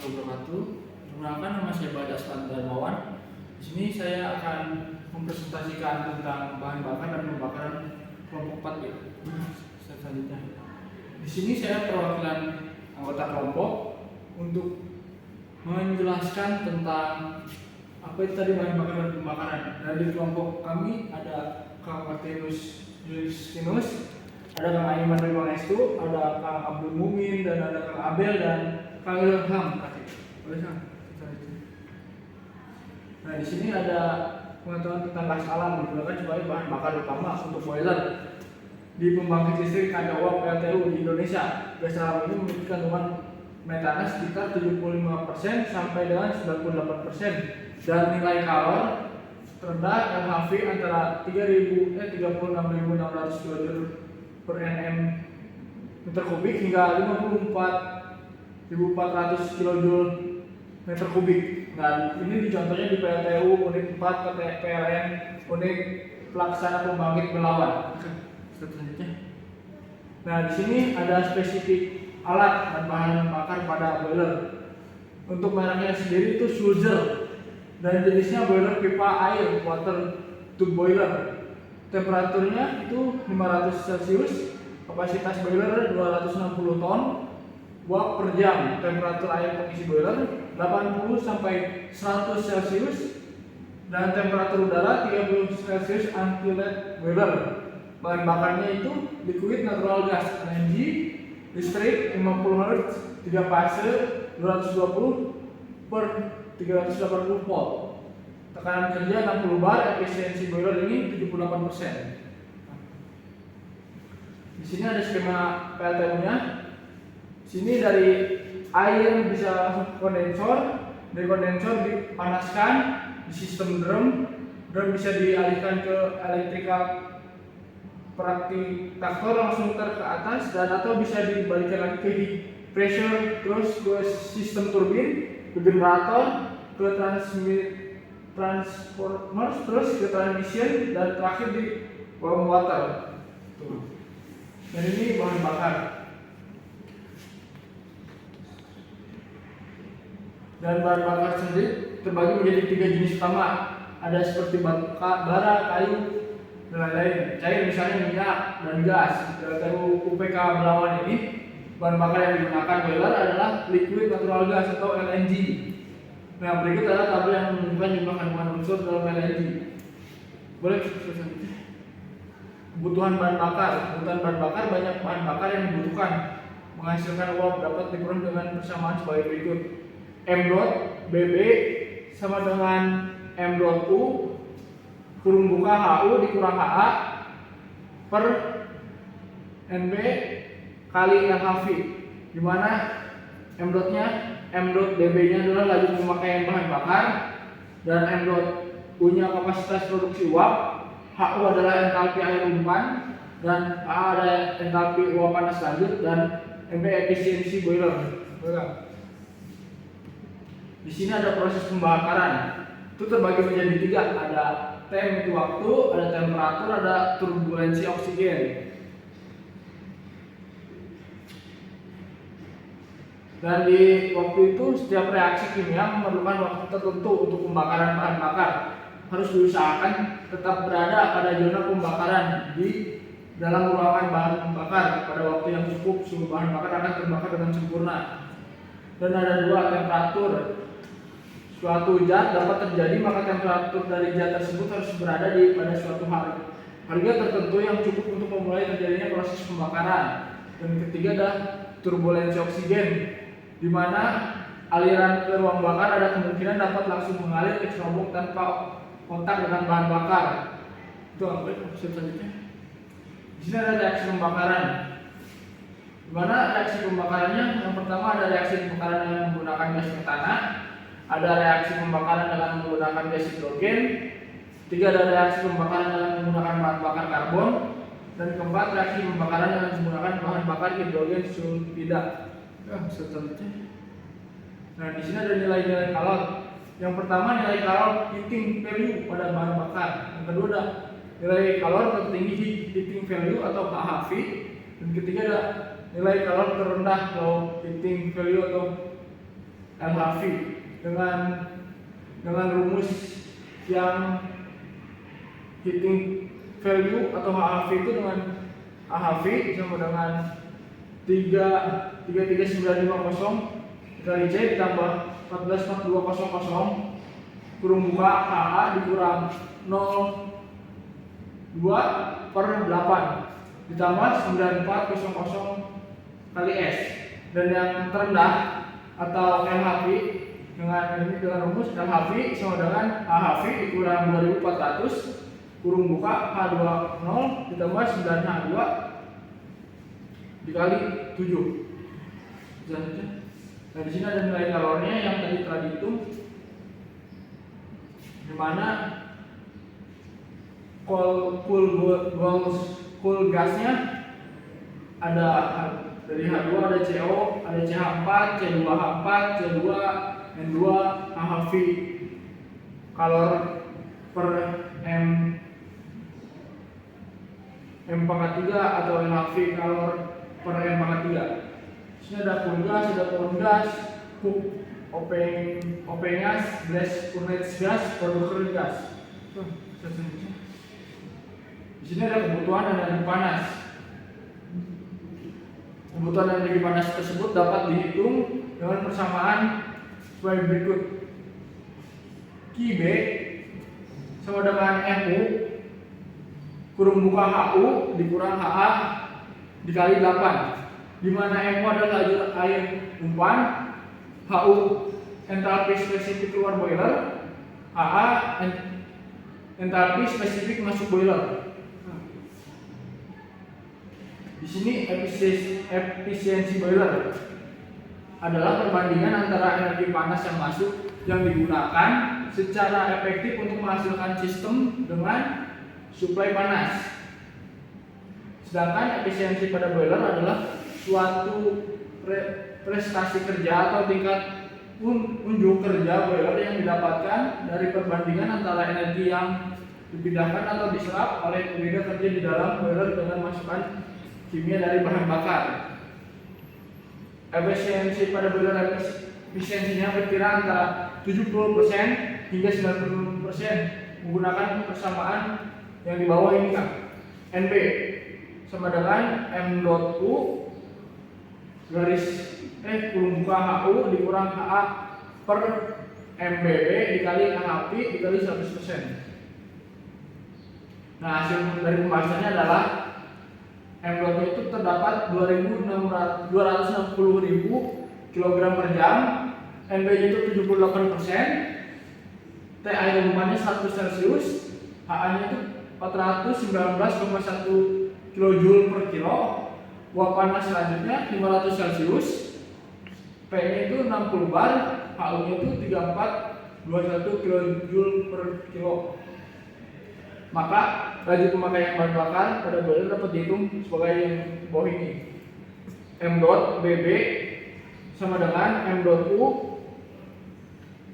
warahmatullahi wabarakatuh. Perkenalkan, nama saya Badas Darmawan. Di sini saya akan mempresentasikan tentang bahan bakar dan pembakaran kelompok 4 ya. Selanjutnya. Di sini saya perwakilan anggota kelompok untuk menjelaskan tentang apa itu tadi bahan bakar dan pembakaran. Dan di kelompok kami ada Kang Martinus Justinus, ada Kang Aiman Riwangestu, ada Kang Abdul Mumin, dan ada Kang Abel dan Kang Ilham. Nah, di sini ada pengetahuan tentang gas alam digunakan sebagai bahan bakar utama untuk boiler di pembangkit listrik tenaga uap PLTU di Indonesia. Gas alam ini memiliki kandungan metana sekitar 75% sampai dengan 98% dan nilai kalor terendah LHV antara 36.600 kJ per nm meter kubik hingga 54.400 kJ meter kubik. Nah, ini contohnya di PLTU unit 4 PLN unit pelaksana pembangkit Belawan. Selanjutnya. Nah, di sini ada spesifik alat dan bahan bakar pada boiler. Untuk mereknya sendiri itu Sulzer dan jenisnya boiler pipa air water tube boiler. Temperaturnya itu 500 Celcius, kapasitas boiler 260 ton uap per jam. Temperatur air pengisi boiler 80 sampai 100 Celcius dan temperatur udara 30 Celcius uncooled boiler. Bahan bakarnya itu liquid natural gas LNG, listrik 50 Hz, 3 fase 220 per 380 volt. Tekanan kerja 60 bar, efisiensi boiler ini 78%. Di sini ada skema PLTU-nya. Sini dari air bisa kondensor, dari kondensor dipanaskan di sistem drum bisa dialihkan ke elektrikal praktiktor langsung ke atas dan atau bisa dibalikkan lagi ke heat pressure terus ke sistem turbin, ke generator, ke transformer, terus ke transmission dan terakhir di warm water. Tuh. Dan ini bahan bakar. Dan bahan bakar sendiri terbagi menjadi 3 jenis utama. Ada seperti bara, kayu, dan lain-lain. Cair misalnya minyak dan gas. PLTU UPK Belawan ini bahan bakar yang digunakan boiler adalah liquid natural gas atau LNG. Nah, berikut adalah tabel yang menunjukkan jumlah kandungan unsur dalam LNG. Boleh selanjutnya. Kebutuhan bahan bakar. Kebutuhan bahan bakar, banyak bahan bakar yang dibutuhkan menghasilkan uap dapat dikurang dengan persamaan sebagai berikut. M dot BB sama dengan M dot U kurung buka HU dikurang HA per NB kali LHV, di mana M dotnya, M dot BB nya adalah laju pemakaian bahan bakar dan M dot U nya kapasitas produksi uap, HU adalah entalpi air umpan dan HA ada entalpi uap panas lanjut dan MB efisiensi boiler. Di sini ada proses pembakaran. Itu terbagi menjadi 3. Ada tem itu waktu, ada temperatur, ada turbulensi oksigen. Dan di waktu itu setiap reaksi kimia memerlukan waktu tertentu untuk pembakaran bahan bakar. Harus diusahakan tetap berada pada zona pembakaran di dalam ruangan bahan bakar pada waktu yang cukup, suhu bahan bakar akan terbakar dengan sempurna. Dan ada 2 temperatur. Suatu zat dapat terjadi maka temperatur dari zat tersebut harus berada pada suatu harga tertentu yang cukup untuk memulai terjadinya proses pembakaran. Dan ketiga adalah turbulensi oksigen, di mana aliran ke ruang bakar ada kemungkinan dapat langsung mengalir ke cerobong tanpa kontak dengan bahan bakar. Itu selanjutnya. Di sini ada reaksi pembakaran. Di mana reaksi pembakarannya? Yang pertama ada reaksi pembakaran dengan menggunakan gas metana. Ada reaksi pembakaran dengan menggunakan gas hidrogen. 3 ada reaksi pembakaran dengan menggunakan bahan bakar karbon. Dan keempat reaksi pembakaran dengan menggunakan bahan bakar hidrogen sulfida. Selanjutnya. Nah, di sini ada nilai-nilai kalor. Yang pertama nilai kalor heating value pada bahan bakar. Yang kedua ada nilai kalor tertinggi heating value atau HHV. Dan ketiga ada nilai kalor terendah low heating value atau LHV dengan rumus yang heating value atau HHV itu dengan HHV sama dengan 33950 kali C ditambah 144200 kurung buka HA dikurang 0,2/8 ditambah 9400 kali S, dan yang terendah atau LHV dengan rumus LHV sama dengan HHV dikurang 2400 kurung buka H20 ditambah 9H2 dikali 7. Nah, di sini ada nilai kalornya yang tadi telah dihitung, di mana cool gasnya ada dari H2 ada CO, ada CH4, C2H4, C2, N2, HHV. Kalor per M pangkat 3 atau LHV kalor per M pangkat 3. Di sini ada cool gas, ada cool gas, open gas, blast furnace gas, producer gas. Di sini ada kebutuhan energi panas. Kebutuhan energi panas tersebut dapat dihitung dengan persamaan sebagai berikut. QB sama dengan MU kurung buka HU dikurang HA dikali 8, di mana MU adalah lajur air umpan, HU entalpi spesifik keluar boiler, HA entalpi spesifik masuk boiler. Di sini efisiensi boiler adalah perbandingan antara energi panas yang masuk yang digunakan secara efektif untuk menghasilkan sistem dengan suplai panas. Sedangkan efisiensi pada boiler adalah suatu prestasi kerja atau tingkat unjuk kerja boiler yang didapatkan dari perbandingan antara energi yang dipindahkan atau diserap oleh tenaga kerja di dalam boiler dengan masukan kimia dari bahan bakar. Efisiensi pada boiler efisiensinya berkira antara 70% hingga 90% menggunakan persamaan yang di bawah ini kan. NB sama dengan M.U garis kurung buka HU dikurang HA per MBB dikali HHP dikali 100%. Nah, hasil dari pembahasannya adalah M.U itu terdapat 260.000 kg per jam, NB itu 78%, T air umpannya 100 Celcius, HA nya itu 419,1 kJ per kilo, uap panas selanjutnya 500 Celcius, P nya itu 60 bar, HU nya itu 3421 kJ per kilo. Maka laju pemakaian bahan bakar pada boiler dapat dihitung sebagai yang bawah ini. M.BB sama dengan M.U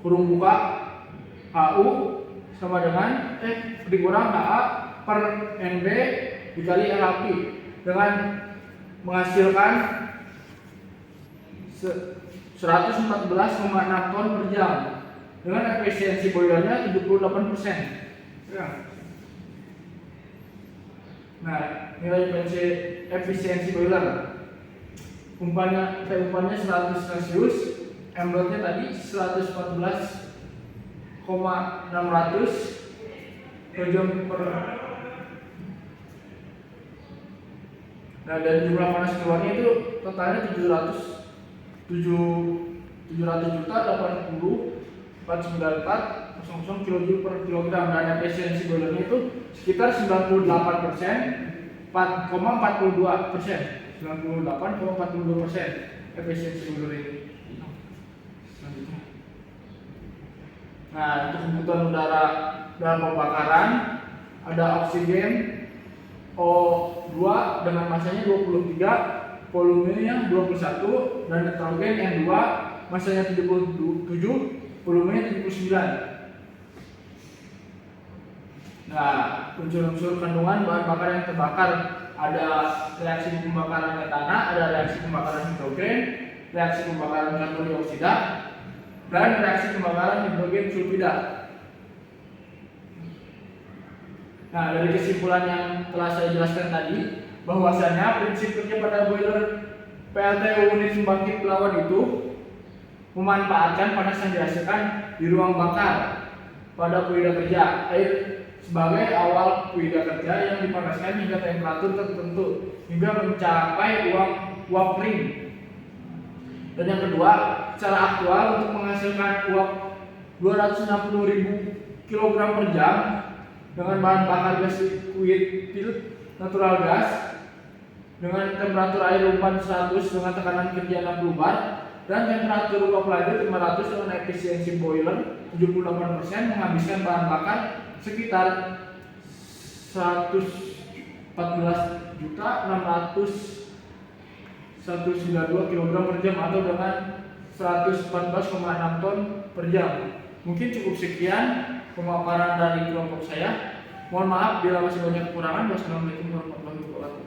kurung buka HU sama dengan dikurang HA per NB dikali LHP dengan menghasilkan 114,6 ton per jam dengan efisiensi boilernya 78%. Ya. Nah, nilai efisiensi boiler umpannya 100 Celcius, M.nya tadi 114,600 kJ per. Nah, dan jumlah panas keluarnya itu totalnya 700.080.494 kJ per kilogram, dan efisiensi boilernya itu sekitar 98%, 98,42% efisiensi boiler ini. Nah, untuk kebutuhan udara dalam pembakaran ada oksigen O2 dengan masanya 23, volumenya 21, dan nitrogen N2 masanya 77, volumenya 79. Nah, unsur-unsur kandungan bahan bakar yang terbakar ada reaksi pembakaran metana, ada reaksi pembakaran hidrogen, reaksi pembakaran karbon dioksida, dan reaksi pembakaran hidrogen sulfida. Nah, dari kesimpulan yang telah saya jelaskan tadi, bahwasanya prinsip kerja pada boiler PLTU unit pembangkit pelawan itu memanfaatkan panas yang dihasilkan di ruang bakar pada fluida kerja air sebagai awal fluida kerja yang dipanaskan hingga temperatur tertentu hingga mencapai uap kering. Dan yang kedua, secara aktual untuk menghasilkan uap 260.000 kg per jam dengan bahan bakar gas liquid natural gas dengan temperatur air umpan 100 dengan tekanan kerja 60 bar dan temperatur uap lanjut 500 dengan efisiensi boiler 78% menghabiskan bahan bakar sekitar 114.692 kg per jam atau dengan 114,6 ton per jam. Mungkin cukup sekian pemaparan dari kelompok saya. Mohon maaf bila masih banyak kekurangan. Wassalamualaikum warahmatullahi wabarakatuh.